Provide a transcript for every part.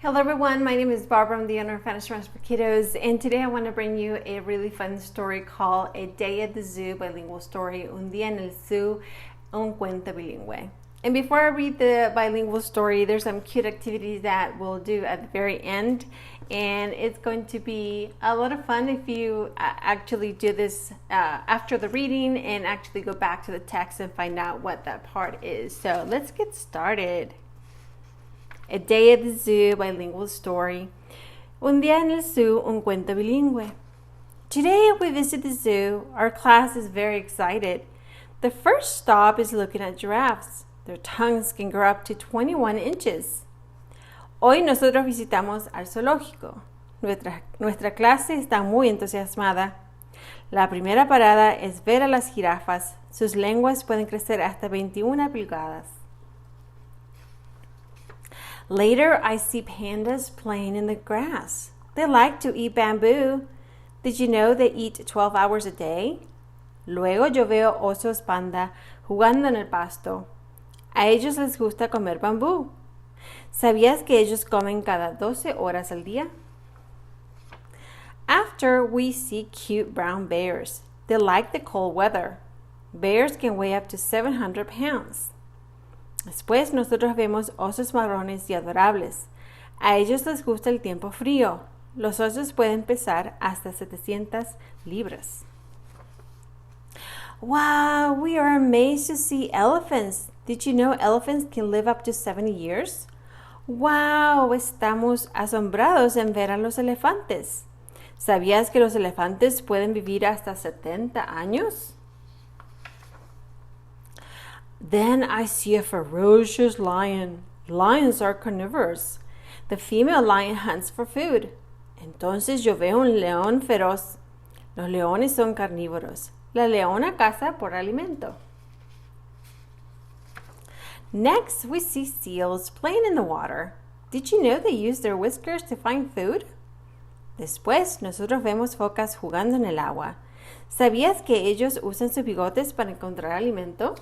Hello everyone, my name is Barbara. I'm the owner of Spanish for Kiddos, and today I want to bring you a really fun story called A Day at the Zoo, bilingual story, Un día en el zoo, un cuento bilingüe. And before I read the bilingual story, there's some cute activities that we'll do at the very end, and it's going to be a lot of fun if you actually do this after the reading and actually go back to the text and find out what that part is. So let's get started. A Day at the Zoo, bilingual story. Un día en el zoo, un cuento bilingüe. Today we visit the zoo. Our class is very excited. The first stop is looking at giraffes. Their tongues can grow up to 21 inches. Hoy nosotros visitamos al zoológico. Nuestra clase está muy entusiasmada. La primera parada es ver a las jirafas. Sus lenguas pueden crecer hasta 21 pulgadas. Later, I see pandas playing in the grass. They like to eat bamboo. Did you know they eat 12 hours a day? Luego yo veo osos panda jugando en el pasto. A ellos les gusta comer bambú. ¿Sabías que ellos comen cada 12 horas al día? After, we see cute brown bears. They like the cold weather. Bears can weigh up to 700 pounds. Después nosotros vemos osos marrones y adorables. A ellos les gusta el tiempo frío. Los osos pueden pesar hasta 700 libras. Wow, we are amazed to see elephants. Did you know elephants can live up to 70 years? Wow, estamos asombrados en ver a los elefantes. ¿Sabías que los elefantes pueden vivir hasta 70 años? Then I see a ferocious lion. Lions are carnivores. The female lion hunts for food. Entonces yo veo un león feroz. Los leones son carnívoros. La leona caza por alimento. Next, we see seals playing in the water. Did you know they use their whiskers to find food? Después, nosotros vemos focas jugando en el agua. ¿Sabías que ellos usan sus bigotes para encontrar alimento?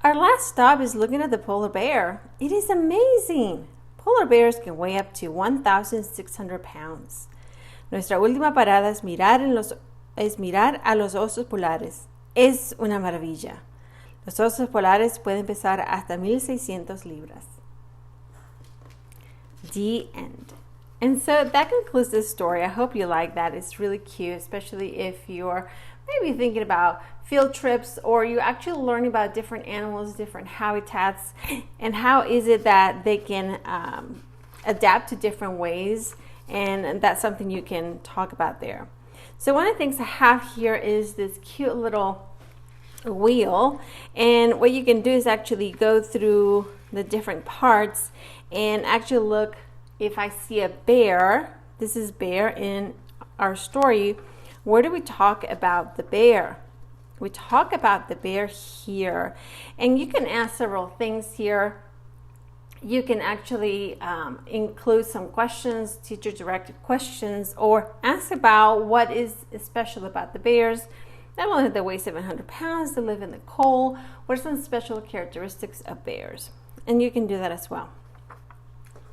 Our last stop is looking at the polar bear. It is amazing. Polar bears can weigh up to 1,600 pounds. Nuestra última parada es mirar a los osos polares. Es una maravilla. Los osos polares pueden pesar hasta 1,600 libras. The end. And so that concludes this story. I hope you like that. It's really cute, especially if you're maybe thinking about field trips or you actually learn about different animals, different habitats, and how is it that they can adapt to different ways. And that's something you can talk about there. So one of the things I have here is this cute little wheel. And what you can do is actually go through the different parts and actually look if I see a bear. This is bear in our story. Where do we talk about the bear? We talk about the bear here. And you can ask several things here. You can actually include some questions, teacher-directed questions, or ask about what is special about the bears. Not only do they weigh 700 pounds, they live in the cold. What are some special characteristics of bears? And you can do that as well.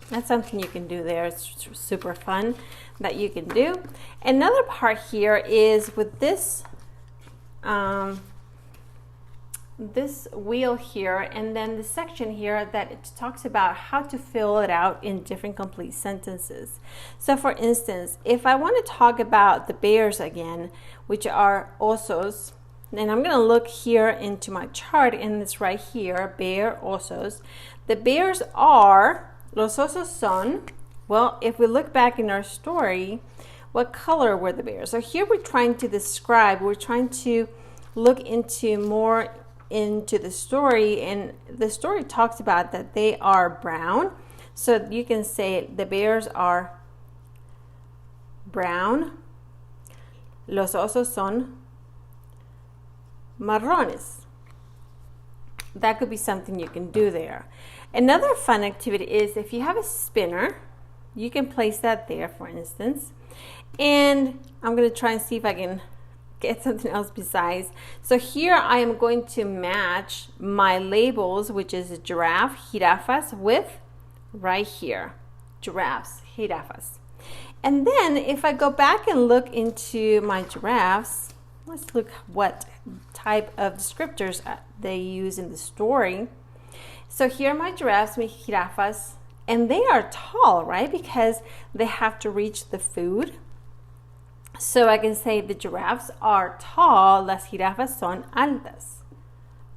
That's something you can do there. It's super fun that you can do. Another part here is with this this wheel here, and then the section here that it talks about how to fill it out in different complete sentences. So for instance, if I want to talk about the bears again, which are osos, then I'm going to look here into my chart, and it's right here, bear, osos. The bears are, los osos son, well, if we look back in our story, what color were the bears? So here we're trying to describe, we're trying to look into more into the story, and the story talks about that they are brown. So you can say the bears are brown. Los osos son marrones. That could be something you can do there. Another fun activity is if you have a spinner, you can place that there, for instance. And I'm going to try and see if I can get something else besides. So here I am going to match my labels, which is giraffe, jirafas, with right here, giraffes, jirafas. And then if I go back and look into my giraffes, let's look what type of descriptors they use in the story. So here are my giraffes, my jirafas, and they are tall, right? Because they have to reach the food. So I can say the giraffes are tall, las jirafas son altas.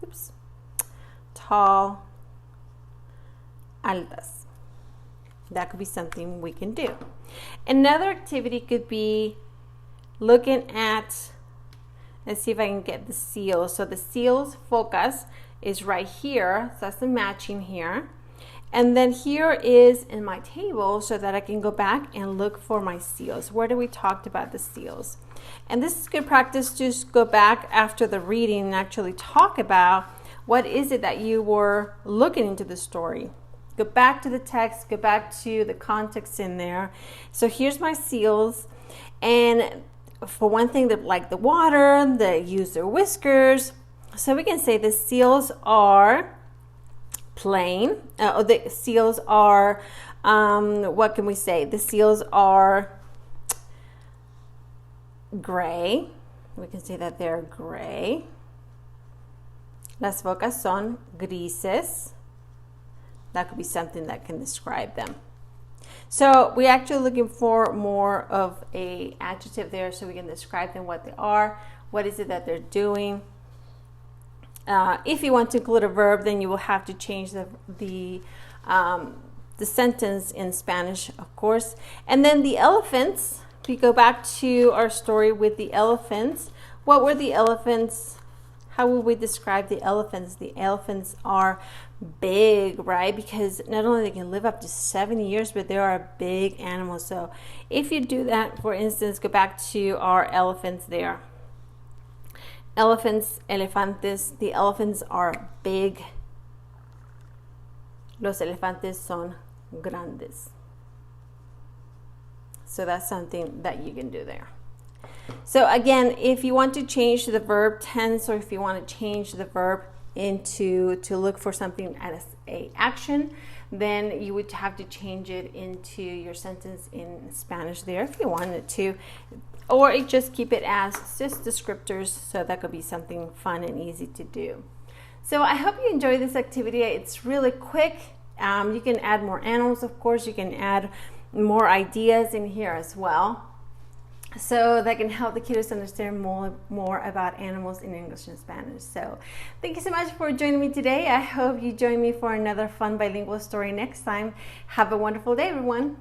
Oops. Tall, altas. That could be something we can do. Another activity could be looking at, let's see if I can get the seals. So the seals focus is right here. So that's the matching here. And then here is in my table so that I can go back and look for my seals. Where do we talked about the seals? And this is good practice. Just go back after the reading and actually talk about what is it that you were looking into the story. Go back to the text, go back to the context in there. So here's my seals. And for one thing, they like the water, they use their whiskers. So we can say the seals are plain. The seals are, what can we say? The seals are gray. We can say that they're gray. Las focas son grises. That could be something that can describe them. So we're actually looking for more of a adjective there so we can describe them, what they are, what is it that they're doing. If you want to include a verb, then you will have to change the sentence in Spanish, of course. And then the elephants, if we go back to our story with the elephants, what were the elephants? How would we describe the elephants? The elephants are big, right? Because not only they can live up to 7 years, but they are big animals. So if you do that, for instance, go back to our elephants there. Elephants, elefantes, the elephants are big. Los elefantes son grandes. So that's something that you can do there. So again, if you want to change the verb tense, or if you want to change the verb into to look for something as a action, then you would have to change it into your sentence in Spanish there if you wanted to, or just keep it as just descriptors. So that could be something fun and easy to do. So I hope you enjoy this activity. It's really quick. You can add more animals, of course. You can add more ideas in here as well, so that can help the kiddos understand more about animals in English and Spanish. So thank you so much for joining me today. I hope you join me for another fun bilingual story next time. Have a wonderful day, everyone.